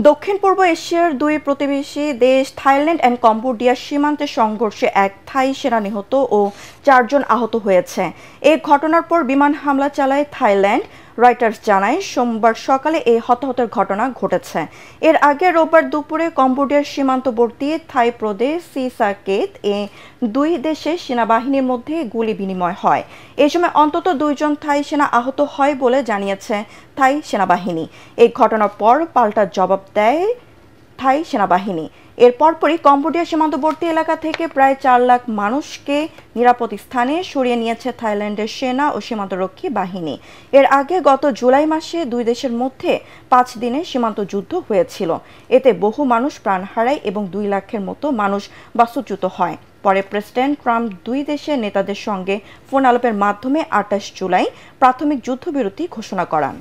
দক্ষিণ পূর্ব এশিয়ার দুই প্রতিবেশী দেশ থাইল্যান্ড ও কম্বোডিয়ার সীমান্তে সংঘর্ষে এক থাই সেনা নিহত ও ৪ জন আহত হয়েছে। এই ঘটনার পর বিমান হামলা চালায় থাইল্যান্ড। রয়টার্স জানায় সোমবার সকালে এই হতাহতের ঘটনা ঘটেছে। এর আগে রোববার দুপুরে কম্বোডিয়ার সীমান্তবর্তী থাই প্রদেশ সিসাকেত এ দুই দেশের সেনাবাহিনীর মধ্যে গুলি বিনিময় হয়। এই সময় অন্তত ২ জন থাই সেনা আহত হয় বলে জানিয়েছে থাই সেনাবাহিনী। এই ঘটনার পর পাল্টা জবাব দেয় থাই সেনাবাহিনী। এর পরপরই কম্বোডিয়া সীমান্তবর্তী এলাকা থেকে প্রায় ৪ লাখ মানুষকে নিরাপদ স্থানে সরিয়ে নিয়েছে থাইল্যান্ডের সেনা ও সীমান্তরক্ষী বাহিনী। এর আগে গত জুলাই মাসে দুই দেশের মধ্যে ৫ দিনের সীমান্ত যুদ্ধ হয়েছিল। এতে বহু মানুষ প্রাণ হারায় এবং ২ লাখের মতো মানুষ বাস্তুচ্যুত হয়। পরে প্রেসিডেন্ট ট্রাম্প দুই দেশের নেতাদের সঙ্গে ফোন আলাপের মাধ্যমে ২৮ জুলাই প্রাথমিক যুদ্ধবিরতি ঘোষণা করেন।